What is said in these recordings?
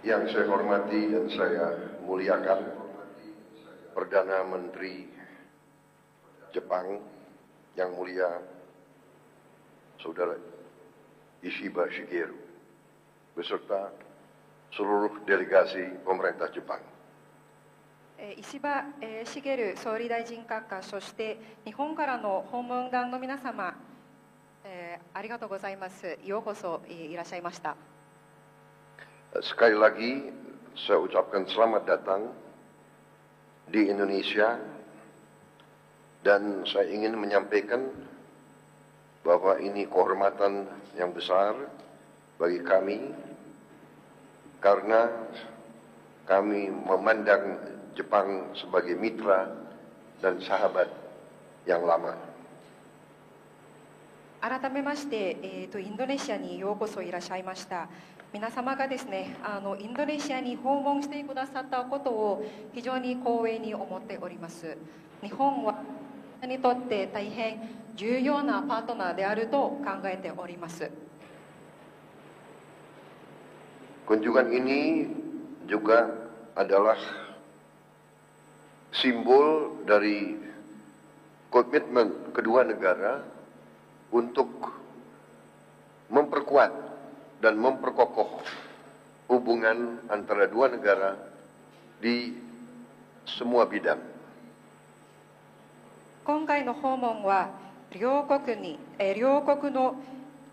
Yang saya hormati dan saya muliakan Perdana Menteri Jepang yang mulia Saudara Ishiba Shigeru beserta seluruh delegasi pemerintah Jepang. 石破茂総理大臣閣下、そして日本からの訪問団の皆様、ありがとうございます。ようこそいらっしゃいました。 Sekali lagi saya ucapkan selamat datang di Indonesia dan saya ingin menyampaikan bahwa ini kehormatan yang besar bagi kami karena kami memandang Jepang sebagai mitra dan sahabat yang lama. 改めまして、インドネシアにようこそいらっしゃいました。皆様がですね、インドネシアに訪問してくださったことを非常に光栄に思っております。日本はにとって大変重要なパートナーであると考えております。 Kunjungan ini juga adalah simbol dari komitmen kedua negara untuk memperkuat dan memperkokoh hubungan antara dua negara di semua bidang. 今回の訪問は両国の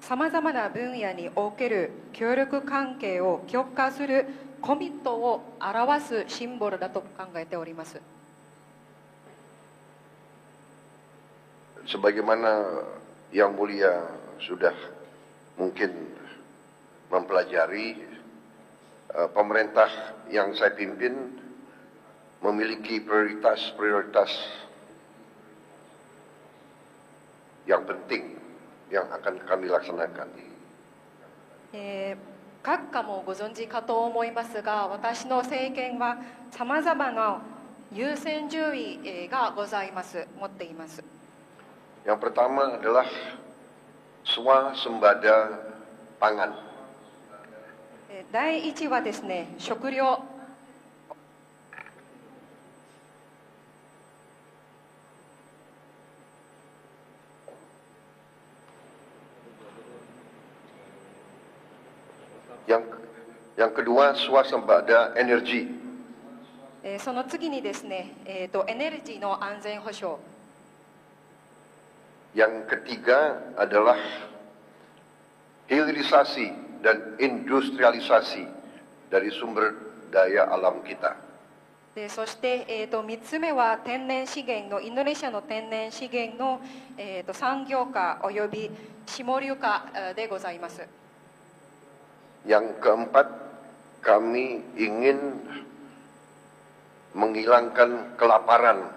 さまざまな分野における協力関係を強化するコミットを表すシンボルだと考えております。 Sebagaimana yang mulia sudah mungkin mempelajari, pemerintah yang saya pimpin memiliki prioritas-prioritas yang penting yang akan kami laksanakan. 閣下もご存知かと思いますが、私の政権はさまざまな優先順位がございます、持っています。 Yang pertama adalah swasembada pangan. 第一はですね、食料。 Yang kedua swasembada energi. その次にですね、エネルギーの安全保障。 Yang ketiga adalah hilirisasi dan industrialisasi dari sumber daya alam kita. そして、3つ目は天然資源のインドネシアの天然資源の、産業化および下流化でございます。 Yang keempat, kami ingin menghilangkan kelaparan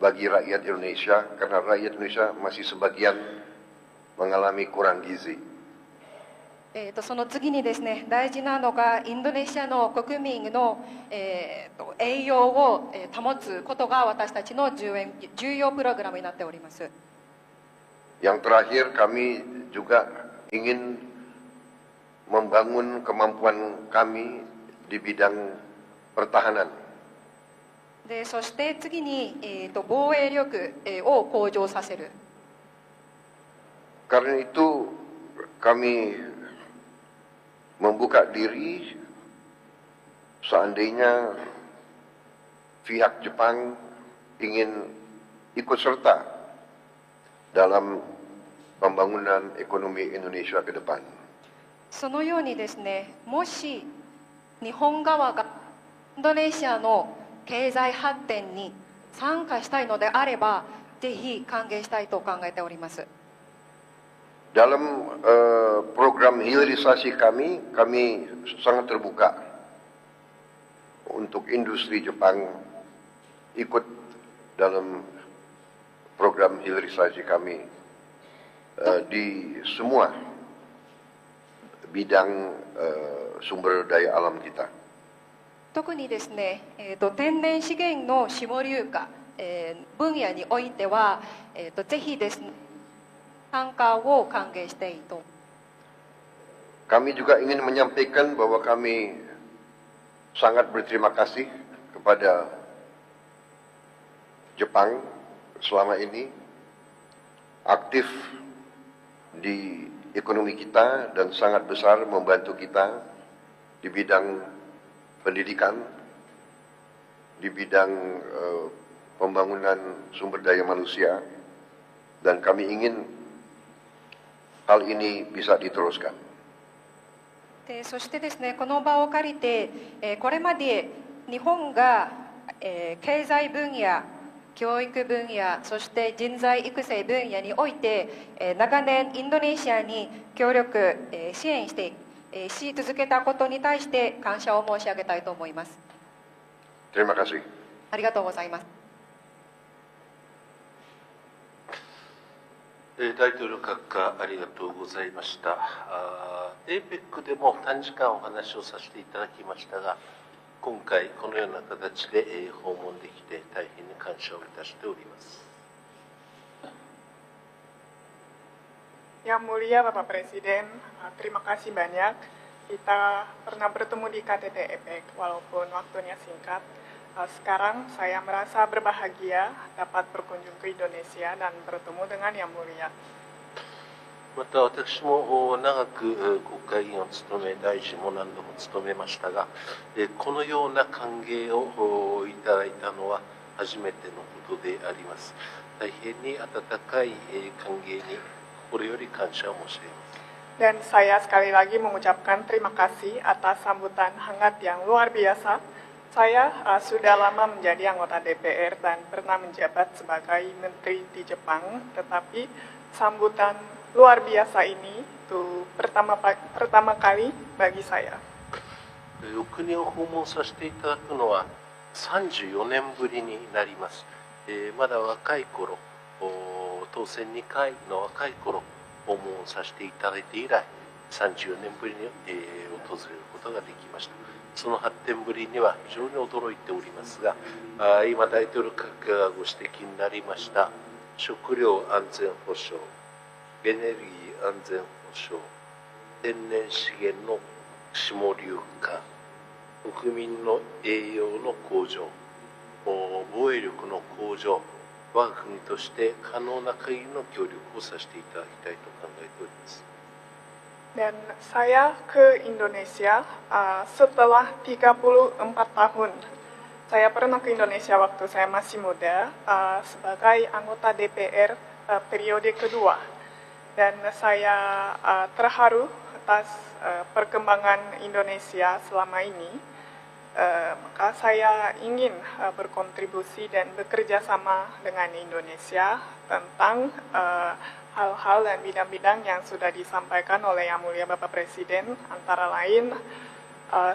bagi rakyat Indonesia karena rakyat Indonesia masih sebagian mengalami kurang gizi. その次にですね、大事なのがインドネシアの国民の、栄養を保つことが私たちの重要プログラムになっております。 Yang terakhir, kami juga ingin membangun kemampuan kami di bidang pertahanan. でそして次に、防衛力、を向上させる。 Karena itu kami membuka diri seandainya pihak Jepang ingin ikut serta dalam pembangunan ekonomi Indonesia ke depan. そのようにですね、もし日本側がインドネシアの経済発展に参加したいのであれば、ぜひ歓迎したいと考えております。 Dalam program hilirisasi kami sangat terbuka untuk industri Jepang ikut dalam program hilirisasi kami di semua bidang sumber daya alam kita. 特にですね、天然資源の下流化、分野においては、ぜひですね、参加を歓迎していると。 Kami juga ingin menyampaikan bahwa kami sangat berterima kasih kepada Jepang selama ini aktif di ekonomi kita dan sangat besar membantu kita di bidang pendidikan, di bidang pembangunan sumber daya manusia, dan kami ingin hal ini bisa diteruskan. そしてですね、この場を借りて、これまで日本が、経済分野、教育分野、そして人材育成分野において、長年インドネシアに協力、支援し続けたことに対して感謝を申し上げたいと思います。 Terima kasih. ありがとうございます。 大統領閣下、ありがとうございました。APEC でも短時間お話をさせていただきましたが、今回このような形で訪問できて大変に感謝をいたしております。 Yang mulia Bapak Presiden, terima kasih banyak. Kita pernah bertemu di KTT APEC walaupun waktunya singkat. Sekarang saya merasa berbahagia dapat berkunjung ke Indonesia dan bertemu dengan Yang Mulia. また私も長く国会議員を務め、大臣も何度も務めましたが、このような歓迎をいただいたのは初めてのことであります。大変に温かい歓迎に心より感謝を申し上げます。 Dan saya sekali lagi mengucapkan terima kasih atas sambutan hangat yang luar biasa. Saya sudah lama menjadi anggota DPR dan pernah menjabat sebagai menteri di Jepang, tetapi sambutan luar biasa ini itu pertama kali bagi saya. お国を訪問させていただくのは34年ぶりになります。まだ若い頃、当選2回の若い頃訪問させていただいて以来34年ぶりに、訪れることができました。その発展ぶりには非常に驚いておりますが、今大統領閣下がご指摘になりました食料安全保障、エネルギー安全保障、天然資源の下流化、国民の栄養の向上、防衛力の向上、我が国として可能な限りの協力をさせていただきたいと考えております。 Dan saya ke Indonesia setelah 34 tahun. Saya pernah ke Indonesia waktu saya masih muda sebagai anggota DPR periode kedua. Dan saya terharu atas perkembangan Indonesia selama ini. Maka saya ingin berkontribusi dan bekerja sama dengan Indonesia tentang hal-hal dan bidang-bidang yang sudah disampaikan oleh Yang Mulia Bapak Presiden, antara lain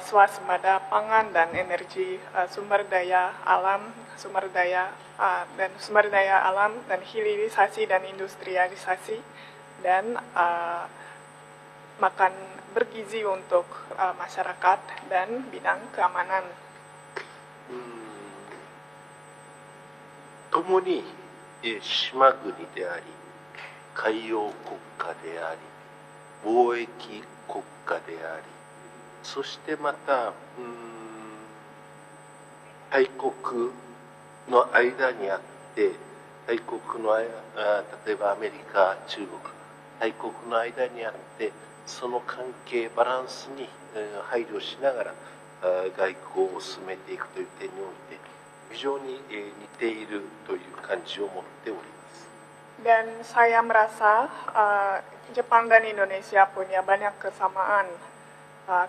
swasembada pangan dan energi, sumber daya alam dan hilirisasi dan industrialisasi, dan makan bergizi untuk masyarakat dan bidang keamanan. 共に島国であり、海洋国家であり、貿易国家であり、そしてまた大国の間にあって、大国の例えばアメリカ、中国、大国の間にあって、その関係バランスに配慮しながら外交を進めていくという点において非常に似ているという感じを持っております。 Dan saya merasa Jepang dan Indonesia punya banyak kesamaan.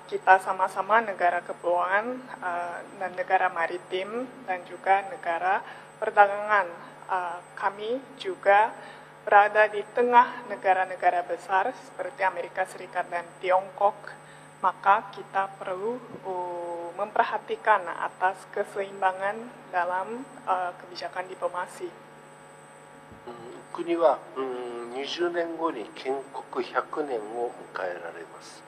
Kita sama-sama negara kepulauan dan negara maritim dan juga negara perdagangan. Kami juga berada di tengah negara-negara besar seperti Amerika Serikat dan Tiongkok. Maka kita perlu memperhatikan atas keseimbangan dalam kebijakan diplomasi. 国は20年後に建国100年を迎えられます。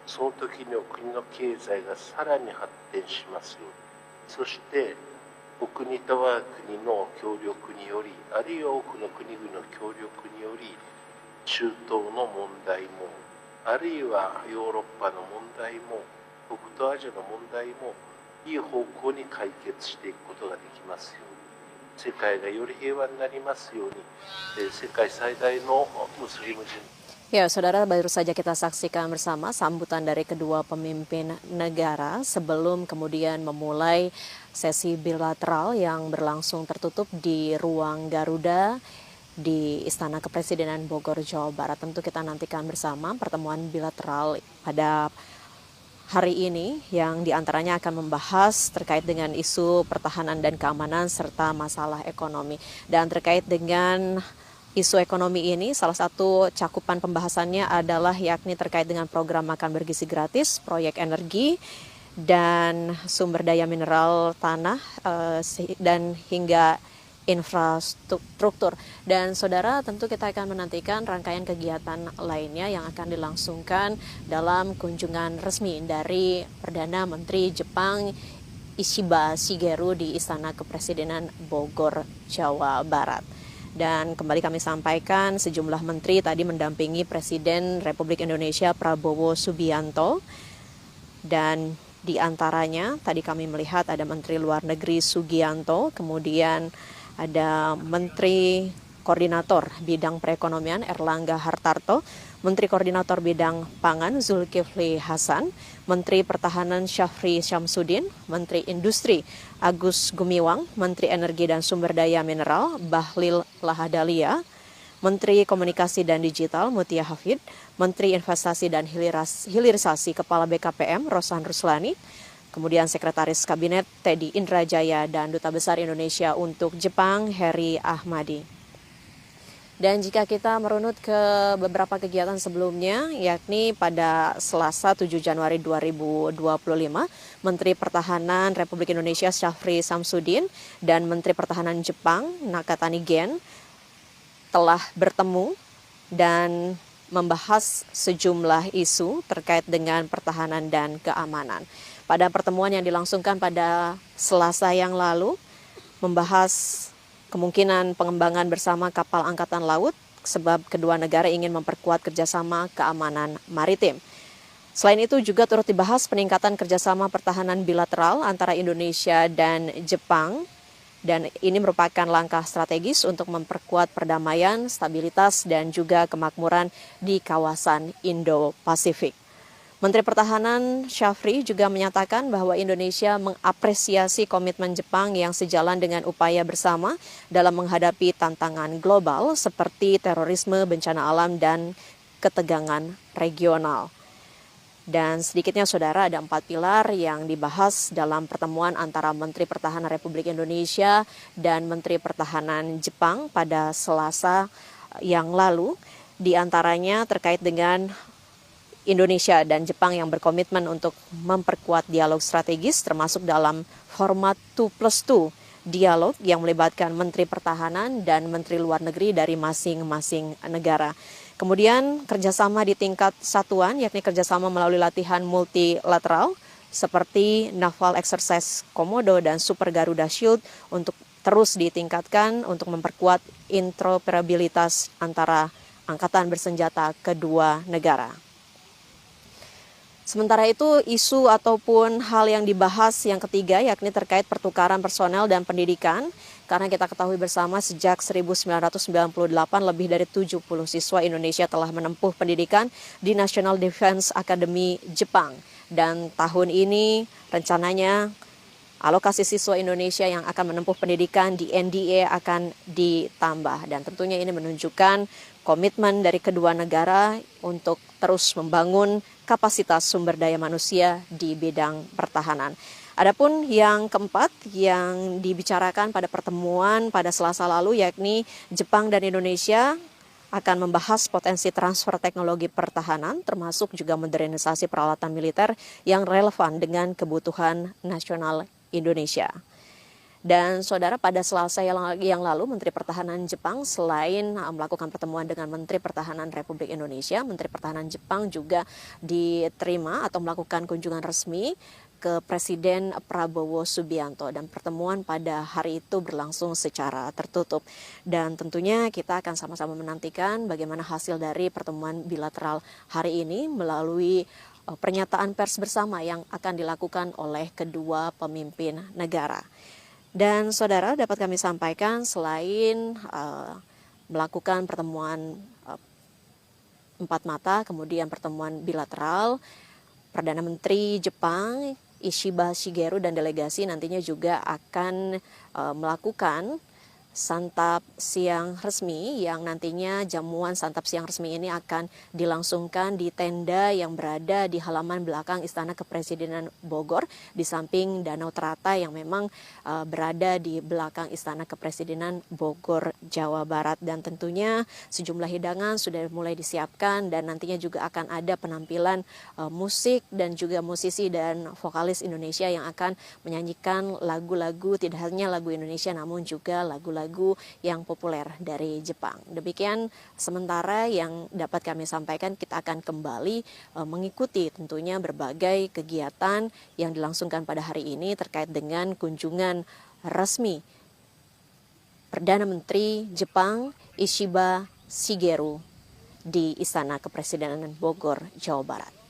その時にお国の経済がさらに発展しますように、そしてお国と我が国の協力により、あるいは多くの国々の協力により、中東の問題も、あるいはヨーロッパの問題も、北東アジアの問題も、いい方向に解決していくことができますように、世界がより平和になりますように、世界最大のムスリム人。Ya, saudara, baru saja kita saksikan bersama sambutan dari kedua pemimpin negara sebelum kemudian memulai sesi bilateral yang berlangsung tertutup di ruang Garuda di Istana Kepresidenan Bogor, Jawa Barat. Tentu kita nantikan bersama pertemuan bilateral pada hari ini yang diantaranya akan membahas terkait dengan isu pertahanan dan keamanan serta masalah ekonomi. Dan terkait dengan isu ekonomi ini, salah satu cakupan pembahasannya adalah yakni terkait dengan program makan bergizi gratis, proyek energi, dan sumber daya mineral tanah, dan hingga infrastruktur. Dan saudara, tentu kita akan menantikan rangkaian kegiatan lainnya yang akan dilangsungkan dalam kunjungan resmi dari Perdana Menteri Jepang Ishiba Shigeru di Istana Kepresidenan Bogor, Jawa Barat. Dan kembali kami sampaikan sejumlah menteri tadi mendampingi Presiden Republik Indonesia Prabowo Subianto, dan di antaranya tadi kami melihat ada Menteri Luar Negeri Sugianto, kemudian ada Menteri Koordinator Bidang Perekonomian Erlangga Hartarto, Menteri Koordinator Bidang Pangan Zulkifli Hasan, Menteri Pertahanan Syafri Syamsuddin, Menteri Industri Agus Gumiwang, Menteri Energi dan Sumber Daya Mineral Bahlil Lahadalia, Menteri Komunikasi dan Digital Mutia Hafid, Menteri Investasi dan Hilirisasi Kepala BKPM Rosan Ruslani, kemudian Sekretaris Kabinet Teddy Indrajaya, dan Duta Besar Indonesia untuk Jepang Heri Ahmadi. Dan jika kita merunut ke beberapa kegiatan sebelumnya, yakni pada Selasa 7 Januari 2025, Menteri Pertahanan Republik Indonesia Syafri Syamsuddin dan Menteri Pertahanan Jepang Nakatani Gen telah bertemu dan membahas sejumlah isu terkait dengan pertahanan dan keamanan. Pada pertemuan yang dilangsungkan pada Selasa yang lalu, membahas kemungkinan pengembangan bersama kapal angkatan laut sebab kedua negara ingin memperkuat kerjasama keamanan maritim. Selain itu juga turut dibahas peningkatan kerjasama pertahanan bilateral antara Indonesia dan Jepang, dan ini merupakan langkah strategis untuk memperkuat perdamaian, stabilitas, dan juga kemakmuran di kawasan Indo-Pasifik. Menteri Pertahanan Syafri juga menyatakan bahwa Indonesia mengapresiasi komitmen Jepang yang sejalan dengan upaya bersama dalam menghadapi tantangan global seperti terorisme, bencana alam, dan ketegangan regional. Dan sedikitnya saudara, ada 4 pilar yang dibahas dalam pertemuan antara Menteri Pertahanan Republik Indonesia dan Menteri Pertahanan Jepang pada Selasa yang lalu. Di antaranya terkait dengan Indonesia dan Jepang yang berkomitmen untuk memperkuat dialog strategis termasuk dalam format 2+2 dialog yang melibatkan Menteri Pertahanan dan Menteri Luar Negeri dari masing-masing negara. Kemudian kerjasama di tingkat satuan, yakni kerjasama melalui latihan multilateral seperti Naval Exercise Komodo dan Super Garuda Shield untuk terus ditingkatkan untuk memperkuat interoperabilitas antara angkatan bersenjata kedua negara. Sementara itu, isu ataupun hal yang dibahas yang ketiga yakni terkait pertukaran personel dan pendidikan. Karena kita ketahui bersama sejak 1998 lebih dari 70 siswa Indonesia telah menempuh pendidikan di National Defense Academy Jepang. Dan tahun ini rencananya alokasi siswa Indonesia yang akan menempuh pendidikan di NDA akan ditambah. Dan tentunya ini menunjukkan komitmen dari kedua negara untuk terus membangun kapasitas sumber daya manusia di bidang pertahanan. Adapun yang keempat yang dibicarakan pada pertemuan pada Selasa lalu yakni Jepang dan Indonesia akan membahas potensi transfer teknologi pertahanan termasuk juga modernisasi peralatan militer yang relevan dengan kebutuhan nasional Indonesia. Dan saudara, pada Selasa yang lalu Menteri Pertahanan Jepang selain melakukan pertemuan dengan Menteri Pertahanan Republik Indonesia, Menteri Pertahanan Jepang juga diterima atau melakukan kunjungan resmi ke Presiden Prabowo Subianto, dan pertemuan pada hari itu berlangsung secara tertutup. Dan tentunya kita akan sama-sama menantikan bagaimana hasil dari pertemuan bilateral hari ini melalui pernyataan pers bersama yang akan dilakukan oleh kedua pemimpin negara. Dan saudara, dapat kami sampaikan selain melakukan pertemuan empat mata, kemudian pertemuan bilateral, Perdana Menteri Jepang Ishiba Shigeru dan delegasi nantinya juga akan melakukan santap siang resmi, yang nantinya jamuan santap siang resmi ini akan dilangsungkan di tenda yang berada di halaman belakang Istana Kepresidenan Bogor, di samping Danau Teratai yang memang berada di belakang Istana Kepresidenan Bogor, Jawa Barat. Dan tentunya sejumlah hidangan sudah mulai disiapkan, dan nantinya juga akan ada penampilan musik dan juga musisi dan vokalis Indonesia yang akan menyanyikan lagu-lagu, tidak hanya lagu Indonesia namun juga lagu-lagu yang populer dari Jepang. Demikian sementara yang dapat kami sampaikan. Kita akan kembali mengikuti tentunya berbagai kegiatan yang dilangsungkan pada hari ini terkait dengan kunjungan resmi Perdana Menteri Jepang Ishiba Shigeru di Istana Kepresidenan Bogor, Jawa Barat.